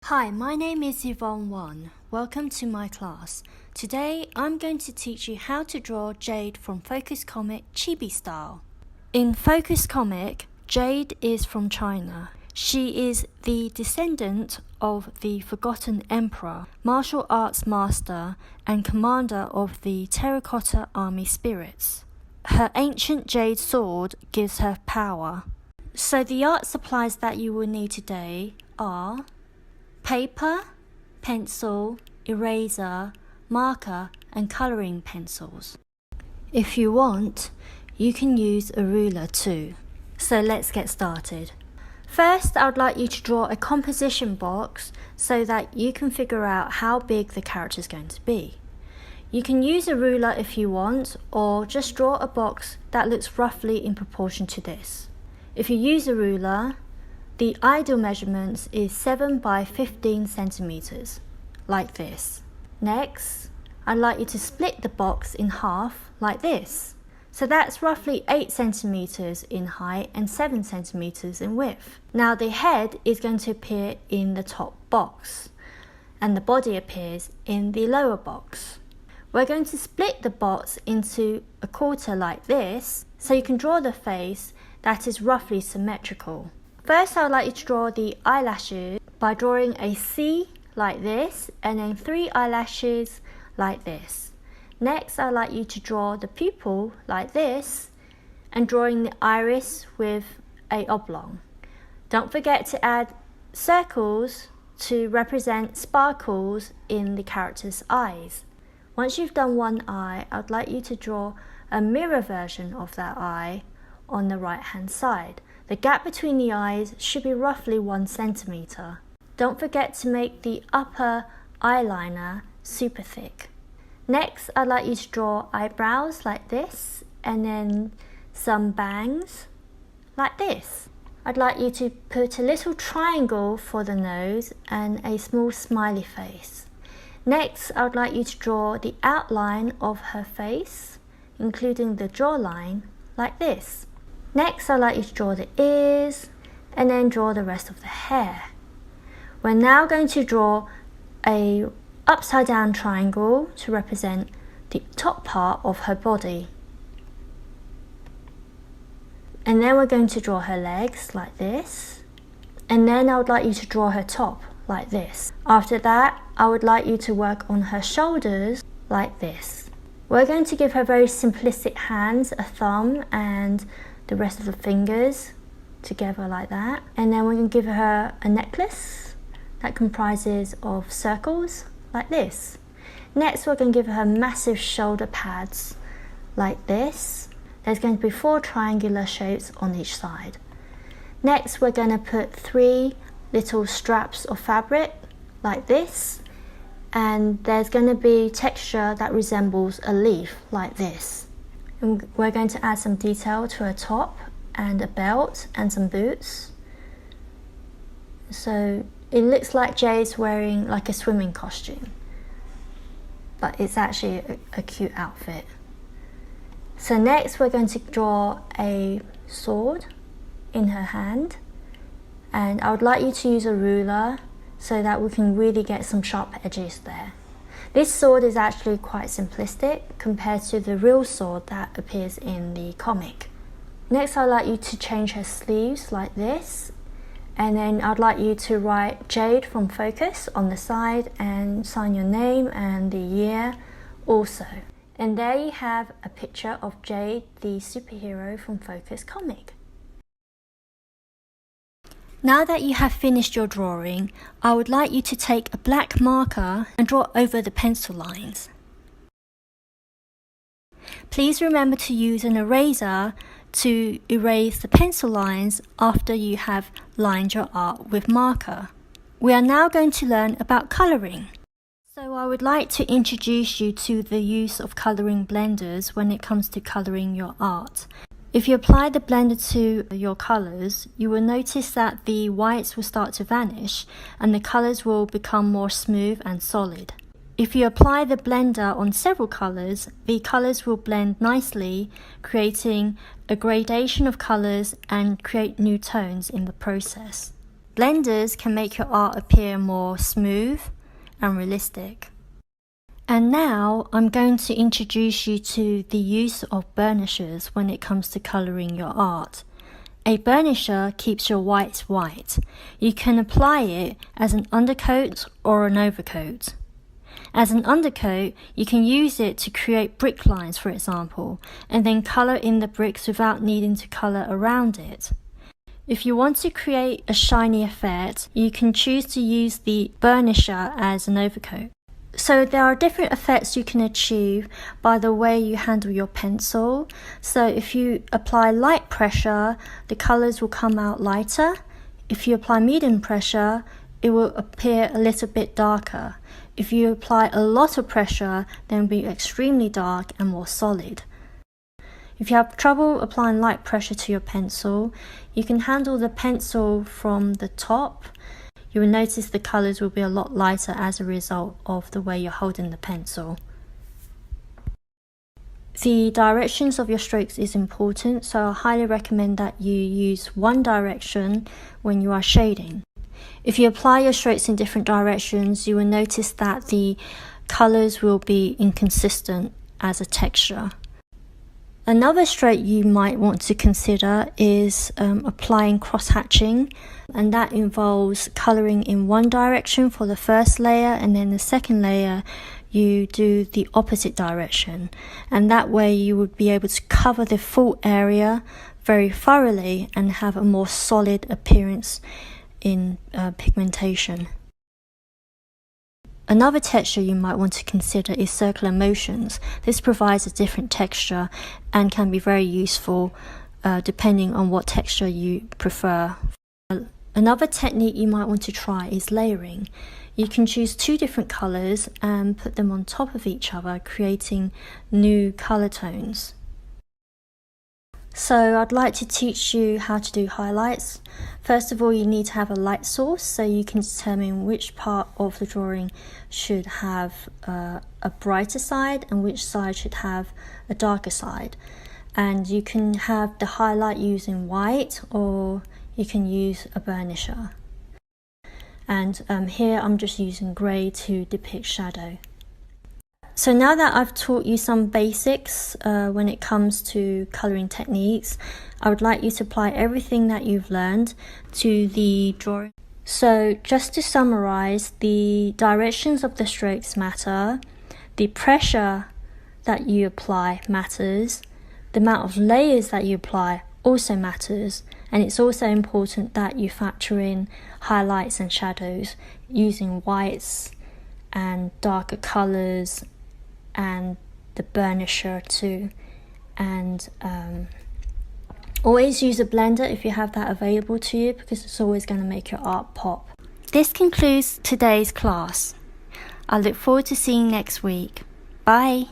Hi, my name is Yvonne Wan. Welcome to my class. Today I'm going to teach you how to draw Jade from Focus Comic Chibi style. In Focus Comic, Jade is from China. She is the descendant of the Forgotten Emperor, martial arts master, and commander of the Terracotta Army Spirits. Her ancient jade sword gives her power. So the art supplies that you will need today are paper, pencil, eraser, marker, and colouring pencils. If you want, you can use a ruler too. So let's get started. First, I would like you to draw a composition box so that you can figure out how big the character is going to be. You can use a ruler if you want, or just draw a box that looks roughly in proportion to this. If you use a ruler, the ideal measurements is 7 by 15 centimeters, like this. Next, I'd like you to split the box in half, like this. So that's roughly 8 centimeters in height and 7 centimeters in width. Now the head is going to appear in the top box, and the body appears in the lower box. We're going to split the box into a quarter like this, so you can draw the face that is roughly symmetrical. First, I would like you to draw the eyelashes by drawing a C like this, and then 3 eyelashes like this. Next, I'd like you to draw the pupil like this, and drawing the iris with a oblong. Don't forget to add circles to represent sparkles in the character's eyes. Once you've done one eye, I'd like you to draw a mirror version of that eye on the right hand side. The gap between the eyes should be roughly 1 centimeter. Don't forget to make the upper eyeliner super thick. Next, I'd like you to draw eyebrows like this, and then some bangs like this. I'd like you to put a little triangle for the nose and a small smiley face. Next, I'd like you to draw the outline of her face, including the jawline, like this. Next, I'd like you to draw the ears, and then draw the rest of the hair. We're now going to draw a upside down triangle to represent the top part of her body. And then we're going to draw her legs like this. And then I would like you to draw her top like this. After that, I would like you to work on her shoulders like this. We're going to give her very simplistic hands, a thumb and the rest of the fingers together like that. And then we're going to give her a necklace that comprises of circles like this. Next, we're going to give her massive shoulder pads like this. There's going to be 4 triangular shapes on each side. Next, we're going to put 3 little straps of fabric like this, and there's going to be texture that resembles a leaf like this. And we're going to add some detail to her top and a belt and some boots. So it looks like Jade's wearing like a swimming costume, but it's actually a cute outfit. So next, we're going to draw a sword in her hand, and I would like you to use a ruler so that we can really get some sharp edges there. This sword is actually quite simplistic compared to the real sword that appears in the comic. Next, I'd like you to change her sleeves like this, and then I'd like you to write Jade from Focus on the side and sign your name and the year also. And there you have a picture of Jade, the superhero from Focus Comic. Now that you have finished your drawing, I would like you to take a black marker and draw over the pencil lines. Please remember to use an eraser to erase the pencil lines after you have lined your art with marker. We are now going to learn about colouring. So I would like to introduce you to the use of colouring blenders when it comes to colouring your art. If you apply the blender to your colours, you will notice that the whites will start to vanish and the colours will become more smooth and solid. If you apply the blender on several colours, the colours will blend nicely, creating a gradation of colours and create new tones in the process. Blenders can make your art appear more smooth and realistic. And now I'm going to introduce you to the use of burnishers when it comes to colouring your art. A burnisher keeps your whites white. You can apply it as an undercoat or an overcoat. As an undercoat, you can use it to create brick lines, for example, and then colour in the bricks without needing to colour around it. If you want to create a shiny effect, you can choose to use the burnisher as an overcoat. So there are different effects you can achieve by the way you handle your pencil. So if you apply light pressure, the colours will come out lighter. If you apply medium pressure, it will appear a little bit darker. If you apply a lot of pressure, then it will be extremely dark and more solid. If you have trouble applying light pressure to your pencil, you can handle the pencil from the top. You will notice the colours will be a lot lighter as a result of the way you're holding the pencil. The directions of your strokes is important, so I highly recommend that you use one direction when you are shading. If you apply your strokes in different directions, you will notice that the colours will be inconsistent as a texture. Another stroke you might want to consider is applying cross-hatching, and that involves colouring in one direction for the first layer, and then the second layer you do the opposite direction, and that way you would be able to cover the full area very thoroughly and have a more solid appearance in pigmentation. Another texture you might want to consider is circular motions. This provides a different texture and can be very useful depending on what texture you prefer. Another technique you might want to try is layering. You can choose two different colours and put them on top of each other, creating new colour tones. So I'd like to teach you how to do highlights. First of all, you need to have a light source so you can determine which part of the drawing should have a brighter side and which side should have a darker side. And you can have the highlight using white, or you can use a burnisher. And here I'm just using grey to depict shadow. So now that I've taught you some basics when it comes to colouring techniques, I would like you to apply everything that you've learned to the drawing. So just to summarise, the directions of the strokes matter, the pressure that you apply matters, the amount of layers that you apply also matters, and it's also important that you factor in highlights and shadows using whites and darker colours and the burnisher too. And always use a blender if you have that available to you, because it's always going to make your art pop. This concludes today's class. I look forward to seeing you next week. Bye.